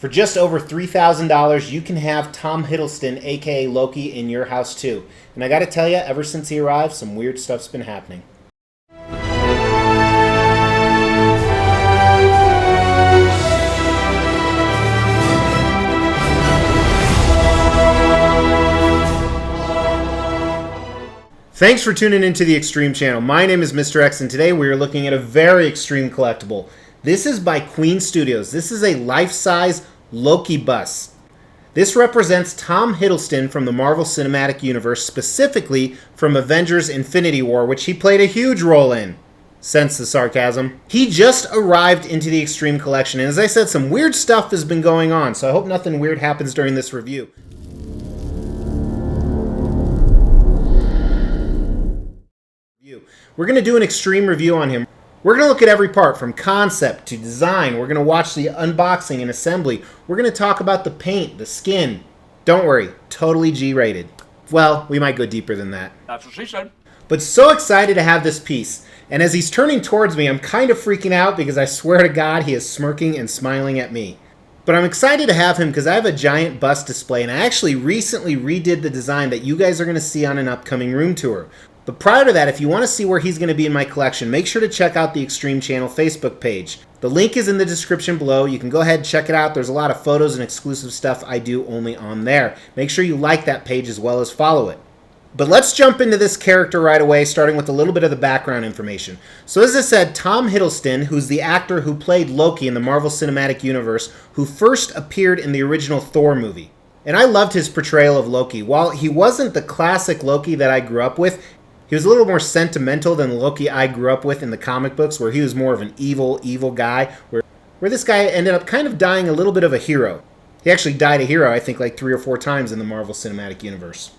For just over $3,000, you can have Tom Hiddleston, aka Loki, in your house too. And I gotta tell you, ever since he arrived, some weird stuff's been happening. Thanks for tuning into the Extreme channel. My name is Mr. X, and today we are looking at a very extreme collectible. This is by Queen Studios. This is a life-size Loki bust. This represents Tom Hiddleston from the Marvel Cinematic Universe, specifically from Avengers Infinity War, which he played a huge role in. Sense the sarcasm. He just arrived into the Extreme collection, and as I said, some weird stuff has been going on, so I hope nothing weird happens during this review. We're going to do an Extreme review on him. We're going to look at every part from concept to design. We're going to watch the unboxing and assembly. We're going to talk about the paint, the skin. Don't worry, totally G-rated. Well, we might go deeper than that. That's what she said. But so excited to have this piece. And as he's turning towards me, I'm kind of freaking out because I swear to God he is smirking and smiling at me. But I'm excited to have him because I have a giant bust display, and I actually recently redid the design that you guys are going to see on an upcoming room tour. But prior to that, if you want to see where he's going to be in my collection, make sure to check out the Extreme Channel Facebook page. The link is in the description below. You can go ahead and check it out. There's a lot of photos and exclusive stuff I do only on there. Make sure you like that page as well as follow it. But let's jump into this character right away, starting with a little bit of the background information. So as I said, Tom Hiddleston, who's the actor who played Loki in the Marvel Cinematic Universe, who first appeared in the original Thor movie. And I loved his portrayal of Loki. While he wasn't the classic Loki that I grew up with, he was a little more sentimental than the Loki I grew up with in the comic books, where he was more of an evil guy, where this guy ended up kind of dying a little bit of a hero. He actually died a hero, I think, like 3 or 4 times in the Marvel Cinematic Universe.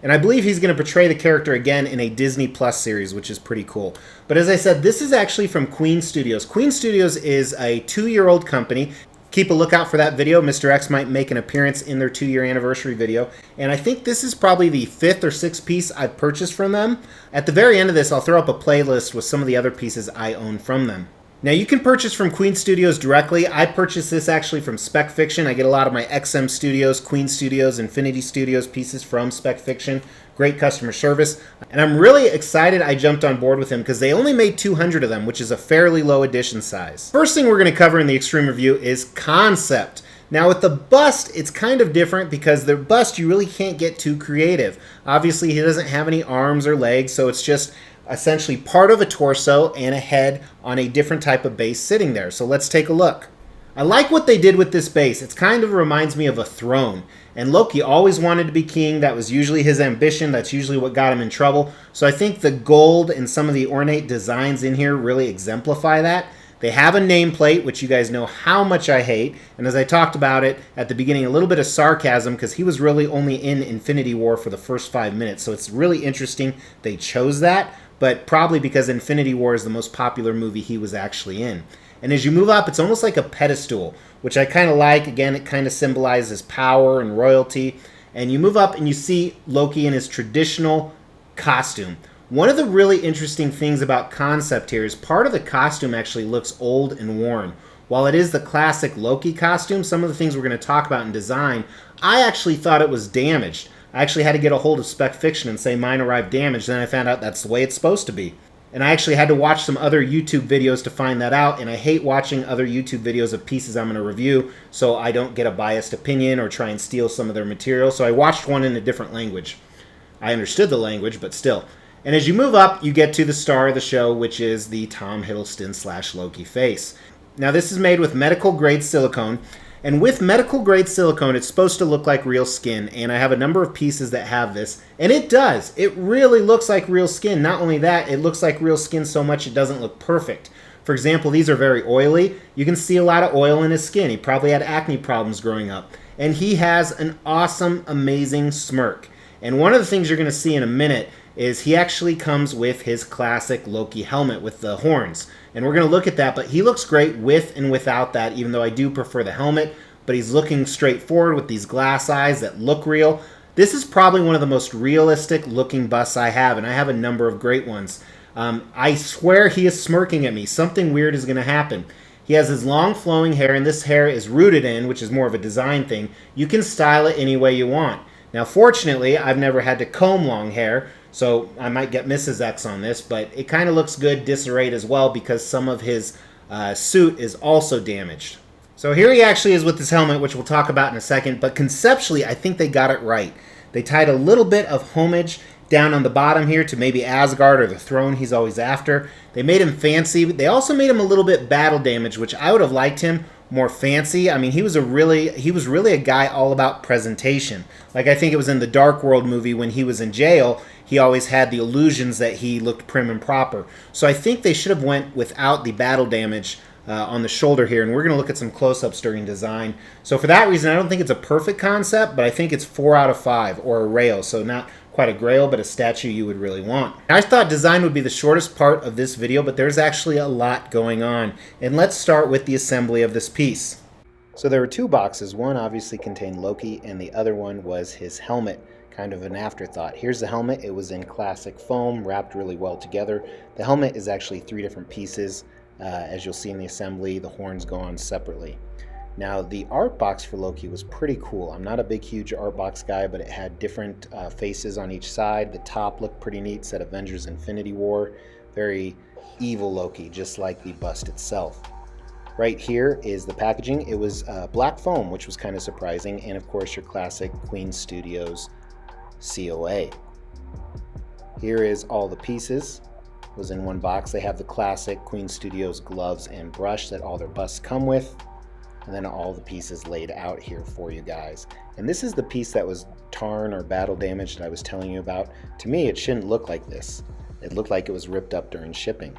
And I believe he's going to portray the character again in a Disney Plus series, which is pretty cool. But as I said, this is actually from Queen Studios. Queen Studios is a 2-year-old company. Keep a lookout for that video. Mr. X might make an appearance in their 2-year anniversary video. And I think this is probably the 5th or 6th piece I've purchased from them. At the very end of this, I'll throw up a playlist with some of the other pieces I own from them. Now, you can purchase from Queen Studios directly. I purchased this actually from Spec Fiction. I get a lot of my XM Studios, Queen Studios, Infinity Studios pieces from Spec Fiction. Great customer service. And I'm really excited I jumped on board with him because they only made 200 of them, which is a fairly low edition size. First thing we're going to cover in the Extreme review is concept. Now with the bust, it's kind of different because the bust, you really can't get too creative. Obviously, he doesn't have any arms or legs, so it's just essentially part of a torso and a head on a different type of base sitting there. So let's take a look. I like what they did with this base. It kind of reminds me of a throne. And Loki always wanted to be king. That was usually his ambition. That's usually what got him in trouble. So I think the gold and some of the ornate designs in here really exemplify that. They have a nameplate, which you guys know how much I hate. And as I talked about it at the beginning, a little bit of sarcasm because he was really only in Infinity War for the first 5 minutes. So it's really interesting they chose that, but probably because Infinity War is the most popular movie he was actually in. And as you move up, it's almost like a pedestal, which I kind of like. Again, it kind of symbolizes power and royalty. And you move up and you see Loki in his traditional costume. One of the really interesting things about concept here is part of the costume actually looks old and worn. While it is the classic Loki costume, some of the things we're going to talk about in design, I actually thought it was damaged. I actually had to get a hold of Spec Fiction and say mine arrived damaged, then I found out that's the way it's supposed to be. And I actually had to watch some other YouTube videos to find that out, and I hate watching other YouTube videos of pieces I'm going to review so I don't get a biased opinion or try and steal some of their material, so I watched one in a different language. I understood the language, but still. And as you move up, you get to the star of the show, which is the Tom Hiddleston / Loki face. Now this is made with medical grade silicone, and with medical grade silicone, it's supposed to look like real skin, and I have a number of pieces that have this, and it does. It really looks like real skin. Not only that, it looks like real skin so much it doesn't look perfect. For example, these are very oily. You can see a lot of oil in his skin. He probably had acne problems growing up. And he has an awesome, amazing smirk. And one of the things you're going to see in a minute is he actually comes with his classic Loki helmet with the horns. And we're going to look at that, but he looks great with and without that, even though I do prefer the helmet. But he's looking straight forward with these glass eyes that look real. This is probably one of the most realistic looking busts I have, and I have a number of great ones. I swear he is smirking at me. Something weird is going to happen. He has his long flowing hair, and this hair is rooted in, which is more of a design thing. You can style it any way you want. Now, fortunately, I've never had to comb long hair, so I might get Mrs. X on this, but it kind of looks good disarrayed as well because some of his suit is also damaged. So here he actually is with his helmet, which we'll talk about in a second, but conceptually, I think they got it right. They tied a little bit of homage down on the bottom here to maybe Asgard or the throne he's always after. They made him fancy. They also made him a little bit battle damaged, which I would have liked him more fancy. I mean, he was really a guy all about presentation. Like I think it was in the Dark World movie when he was in jail, he always had the illusions that he looked prim and proper. So I think they should have went without the battle damage on the shoulder here, and we're going to look at some close-ups during design. So for that reason, I don't think it's a perfect concept, but I think it's 4 out of 5, or a rail, so not quite a grail, but a statue you would really want. I thought design would be the shortest part of this video, but there's actually a lot going on. And let's start with the assembly of this piece. So there were 2 boxes. One obviously contained Loki, and the other one was his helmet, kind of an afterthought. Here's the helmet. It was in classic foam, wrapped really well together. The helmet is actually 3 different pieces. As you'll see in the assembly, the horns go on separately. Now, the art box for Loki was pretty cool. I'm not a big, huge art box guy, but it had different faces on each side. The top looked pretty neat, said Avengers Infinity War. Very evil Loki, just like the bust itself. Right here is the packaging. It was black foam, which was kind of surprising, and of course your classic Queen Studios COA. Here is all the pieces. Was in one box. They have the classic Queen Studios gloves and brush that all their busts come with, and then all the pieces laid out here for you guys. And this is the piece that was torn or battle damaged that I was telling you about. To me, it shouldn't look like this. It looked like it was ripped up during shipping.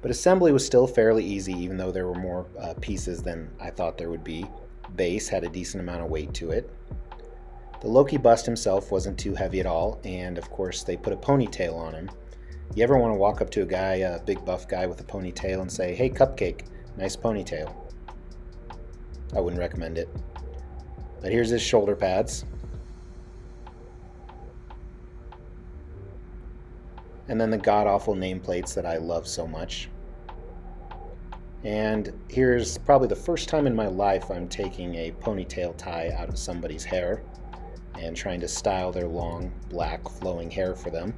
But assembly was still fairly easy, even though there were more pieces than I thought there would be. Base had a decent amount of weight to it. The Loki bust himself wasn't too heavy at all, and of course they put a ponytail on him. You ever want to walk up to a guy, a big buff guy with a ponytail, and say, "Hey, cupcake, nice ponytail"? I wouldn't recommend it. But here's his shoulder pads. And then the god-awful nameplates that I love so much. And here's probably the first time in my life I'm taking a ponytail tie out of somebody's hair and trying to style their long, black, flowing hair for them.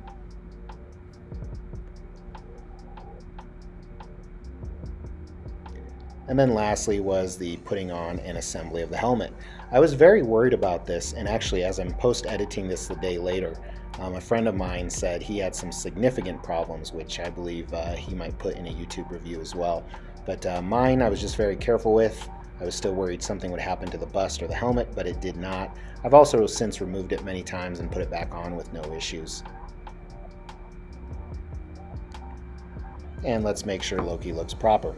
And then lastly was the putting on and assembly of the helmet. I was very worried about this, and actually as I'm post-editing this the day later, a friend of mine said he had some significant problems, which I believe he might put in a YouTube review as well. But mine I was just very careful with. I was still worried something would happen to the bust or the helmet, but it did not. I've also since removed it many times and put it back on with no issues. And let's make sure Loki looks proper.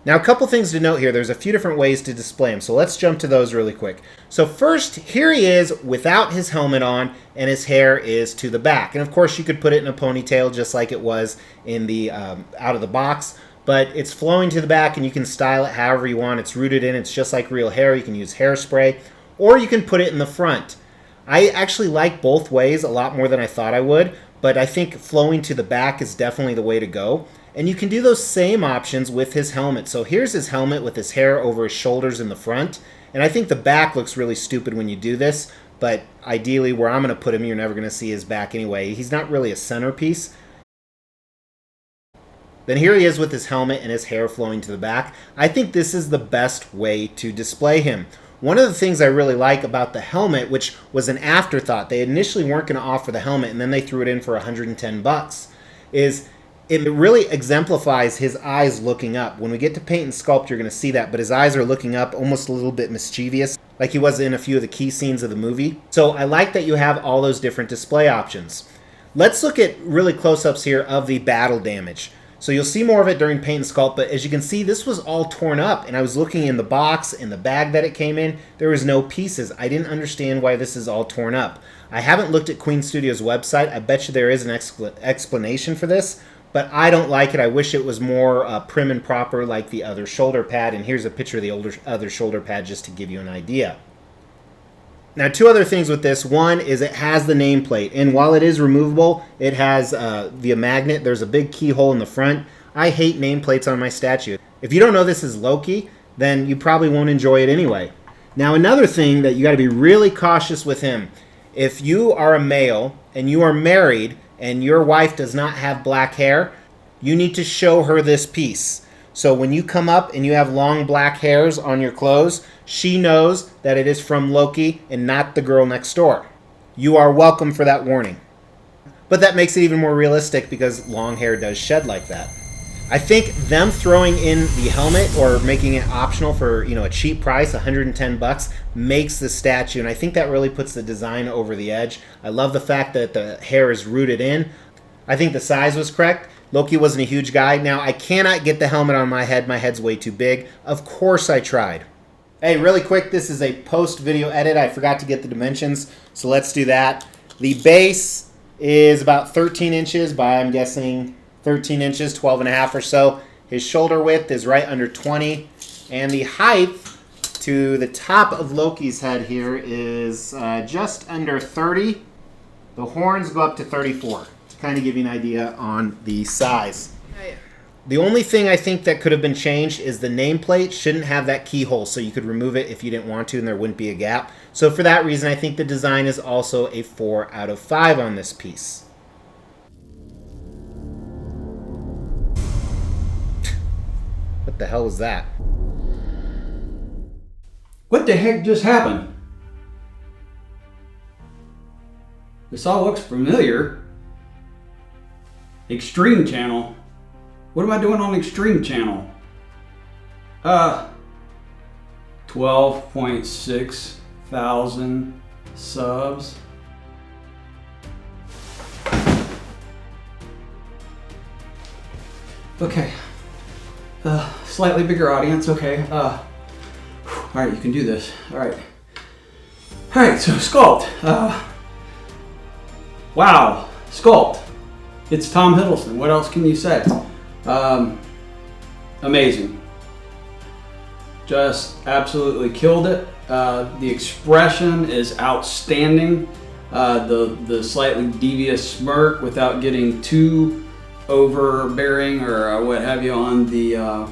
Now, a couple things to note here. There's a few different ways to display him, so let's jump to those really quick. So first, here he is without his helmet on, and his hair is to the back. And of course, you could put it in a ponytail just like it was in the out of the box, but it's flowing to the back, and you can style it however you want. It's rooted in. It's just like real hair. You can use hairspray, or you can put it in the front. I actually like both ways a lot more than I thought I would, but I think flowing to the back is definitely the way to go. And you can do those same options with his helmet. So here's his helmet with his hair over his shoulders in the front. And I think the back looks really stupid when you do this, but ideally where I'm going to put him, you're never going to see his back anyway. He's not really a centerpiece. Then here he is with his helmet and his hair flowing to the back. I think this is the best way to display him. One of the things I really like about the helmet, which was an afterthought, they initially weren't going to offer the helmet and then they threw it in for $110, is it really exemplifies his eyes looking up. When we get to paint and sculpt, you're going to see that, but his eyes are looking up, almost a little bit mischievous, like he was in a few of the key scenes of the movie. So I like that you have all those different display options. Let's look at really close-ups here of the battle damage. So you'll see more of it during paint and sculpt, but as you can see, this was all torn up, and I was looking in the box, in the bag that it came in, there was no pieces. I didn't understand why this is all torn up. I haven't looked at Queen Studios' website. I bet you there is an explanation for this, but I don't like it. I wish it was more prim and proper like the other shoulder pad. And here's a picture of the other shoulder pad just to give you an idea. Now, two other things with this. One is it has the nameplate, and while it is removable, it has via magnet. There's a big keyhole in the front. I hate nameplates on my statue. If you don't know this is Loki, then you probably won't enjoy it anyway. Now, another thing that you got to be really cautious with him. If you are a male and you are married and your wife does not have black hair, you need to show her this piece. So when you come up and you have long black hairs on your clothes, she knows that it is from Loki and not the girl next door. You are welcome for that warning. But that makes it even more realistic because long hair does shed like that. I think them throwing in the helmet or making it optional for, a cheap price, $110, makes the statue, and I think that really puts the design over the edge. I love the fact that the hair is rooted in. I think the size was correct. Loki wasn't a huge guy. Now, I cannot get the helmet on my head. My head's way too big. Of course I tried. Hey, really quick, this is a post-video edit. I forgot to get the dimensions, so let's do that. The base is about 13 inches by, I'm guessing, 13 inches, 12 and a half or so. His shoulder width is right under 20. And the height to the top of Loki's head here is just under 30. The horns go up to 34. To kind of give you an idea on the size. The only thing I think that could have been changed is the nameplate shouldn't have that keyhole, so you could remove it if you didn't want to and there wouldn't be a gap. So for that reason, I think the design is also a 4 out of 5 on this piece. What the hell was that? What the heck just happened? This all looks familiar. Extreme Channel. What am I doing on Extreme Channel? 12.6 thousand subs. Okay. Slightly bigger audience, okay. Alright, you can do this. Alright, so Sculpt. Wow, Sculpt. It's Tom Huddleston. What else can you say? Amazing. Just absolutely killed it. The expression is outstanding. The slightly devious smirk without getting too overbearing or what have you on the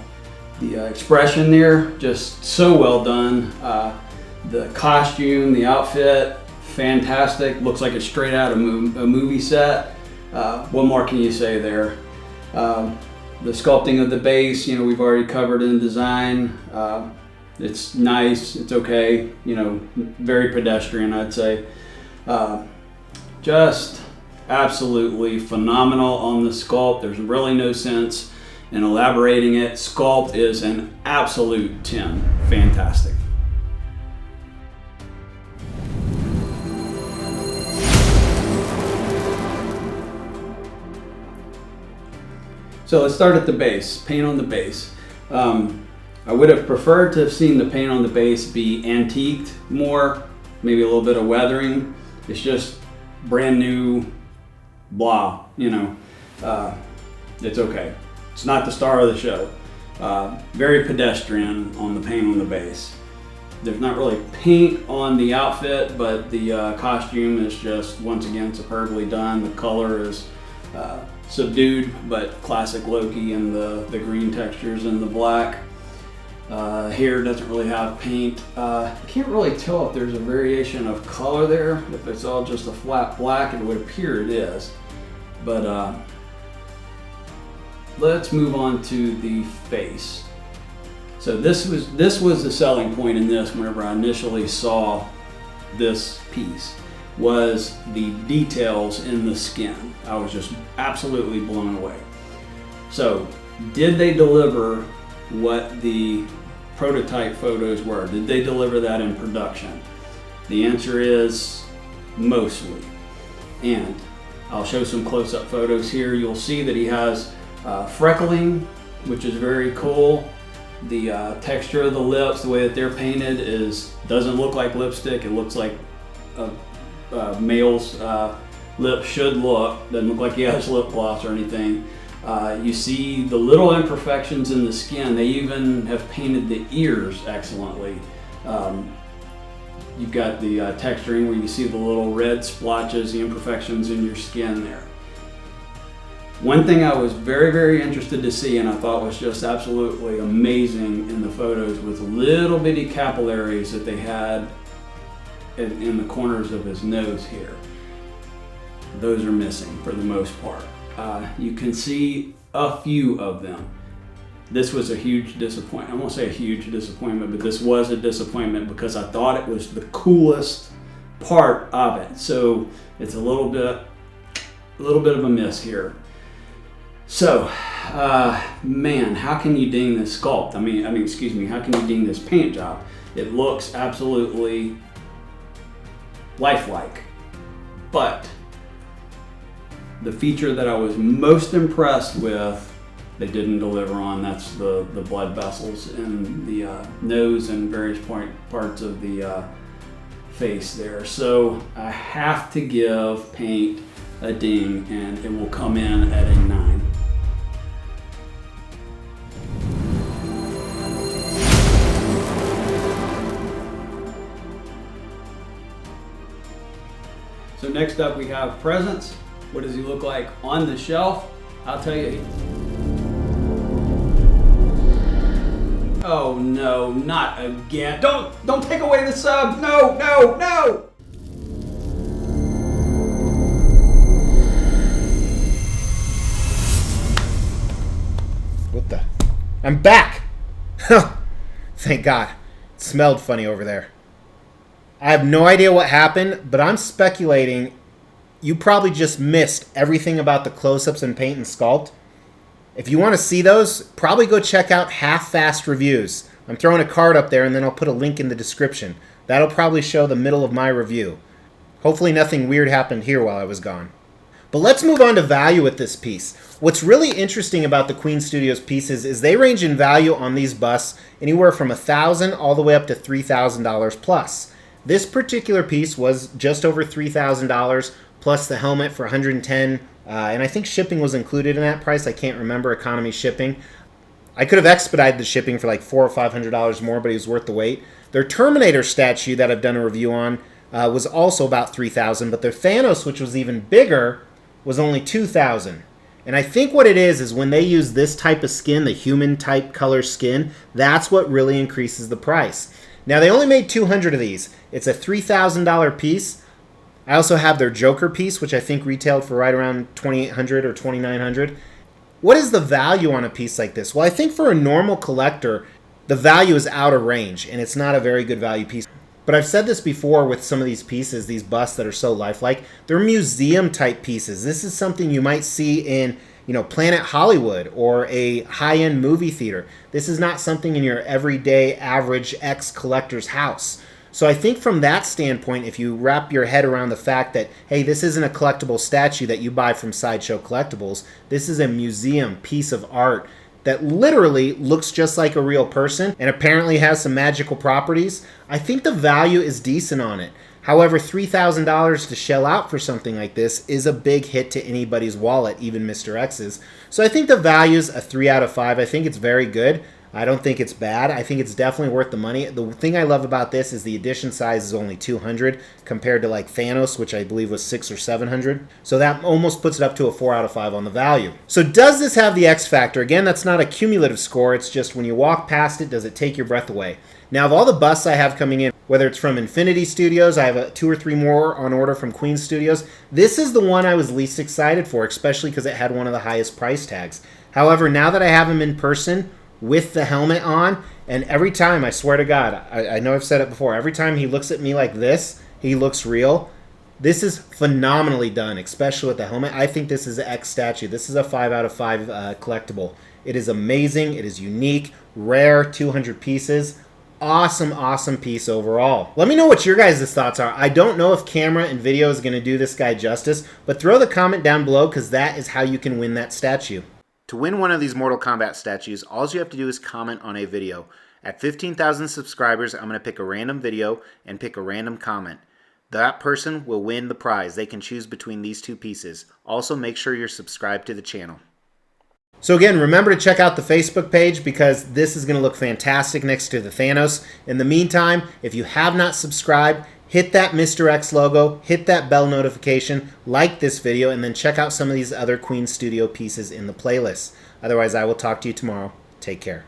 expression there, just so well done. The costume, the outfit, fantastic. Looks like it's straight out of a movie set. What more can you say there? The sculpting of the base, we've already covered in design. It's nice, it's okay, very pedestrian, I'd say. Just absolutely phenomenal on the sculpt. There's really no sense in elaborating it. Sculpt is an absolute 10. Fantastic. So let's start at the base, paint on the base. I would have preferred to have seen the paint on the base be antiqued more, maybe a little bit of weathering. It's just brand new, blah, it's okay. It's not the star of the show. Very pedestrian on the paint on the base. There's not really paint on the outfit, but the costume is just, once again, superbly done. The color is subdued, but classic Loki, and the green textures and the black. Hair doesn't really have paint. I can't really tell if there's a variation of color there. If it's all just a flat black, it would appear it is. But let's move on to the face. So this was the selling point in this whenever I initially saw this piece, was the details in the skin. I was just absolutely blown away. So did they deliver what the prototype photos were? Did they deliver that in production? The answer is mostly. And I'll show some close-up photos here. You'll see that he has freckling, which is very cool. The texture of the lips, the way that they're painted, doesn't look like lipstick. It looks like a male's lip should look. Doesn't look like he has lip gloss or anything. You see the little imperfections in the skin. They even have painted the ears excellently. You've got the texturing where you see the little red splotches, the imperfections in your skin there. One thing I was very, very interested to see, and I thought was just absolutely amazing in the photos, was little bitty capillaries that they had in the corners of his nose here. Those are missing for the most part. You can see a few of them. This was a huge disappointment. I won't say a huge disappointment, but this was a disappointment because I thought it was the coolest part of it. So it's a little bit of a miss here. So, man, how can you ding this sculpt? I mean, excuse me, how can you ding this paint job? It looks absolutely lifelike, but the feature that I was most impressed with, they didn't deliver on. That's the blood vessels in the nose and various parts of the face there. So I have to give paint a ding, and it will come in at a 9. So next up we have presents. What does he look like on the shelf? I'll tell you. Oh no, not again. Don't take away the sub. No, no, no. What the? I'm back! Thank God. It smelled funny over there. I have no idea what happened, but I'm speculating you probably just missed everything about the close-ups and paint and sculpt. If you want to see those, probably go check out Half-Fast Reviews. I'm throwing a card up there, and then I'll put a link in the description. That'll probably show the middle of my review. Hopefully nothing weird happened here while I was gone. But let's move on to value with this piece. What's really interesting about the Queen Studios pieces is they range in value on these busts anywhere from $1,000 all the way up to $3,000 plus. This particular piece was just over $3,000 plus the helmet for $110, and I think shipping was included in that price. I can't remember, economy shipping. I could have expedited the shipping for like $400 or $500 more, but it was worth the wait. Their Terminator statue that I've done a review on was also about $3,000, but their Thanos, which was even bigger, was only $2,000. And I think what it is when they use this type of skin, the human type color skin, that's what really increases the price. Now, they only made 200 of these. It's a $3,000 piece. I also have their Joker piece, which I think retailed for right around $2,800 or $2,900. What is the value on a piece like this? Well, I think for a normal collector, the value is out of range, and it's not a very good value piece. But I've said this before with some of these pieces, these busts that are so lifelike, they're museum type pieces. This is something you might see in, Planet Hollywood or a high-end movie theater. This is not something in your everyday average ex-collector's house. So I think from that standpoint, if you wrap your head around the fact that, hey, this isn't a collectible statue that you buy from Sideshow Collectibles, this is a museum piece of art that literally looks just like a real person and apparently has some magical properties, I think the value is decent on it. However, $3,000 to shell out for something like this is a big hit to anybody's wallet, even Mr. X's. So I think the value's a 3 out of 5. I think it's very good. I don't think it's bad. I think it's definitely worth the money. The thing I love about this is the edition size is only 200 compared to like Thanos, which I believe was 600 or 700. So that almost puts it up to a 4 out of 5 on the value. So does this have the X factor? Again, that's not a cumulative score. It's just when you walk past it, does it take your breath away? Now, of all the busts I have coming in, whether it's from Infinity Studios, I have 2 or 3 more on order from Queen Studios, this is the one I was least excited for, especially because it had one of the highest price tags. However, now that I have him in person, with the helmet on, and every time, I swear to God, I know I've said it before, every time he looks at me like this, he looks real. This is phenomenally done, especially with the helmet. I think this is an X statue. This is a 5 out of 5 collectible. It is amazing. It is unique, rare, 200 pieces. Awesome, awesome piece overall. Let me know what your guys' thoughts are. I don't know if camera and video is going to do this guy justice, but throw the comment down below because that is how you can win that statue. To win one of these Mortal Kombat statues, all you have to do is comment on a video. At 15,000 subscribers, I'm going to pick a random video and pick a random comment. That person will win the prize. They can choose between these 2 pieces. Also, make sure you're subscribed to the channel. So again, remember to check out the Facebook page because this is going to look fantastic next to the Thanos. In the meantime, if you have not subscribed, hit that Mr. X logo, hit that bell notification, like this video, and then check out some of these other Queen Studio pieces in the playlist. Otherwise, I will talk to you tomorrow. Take care.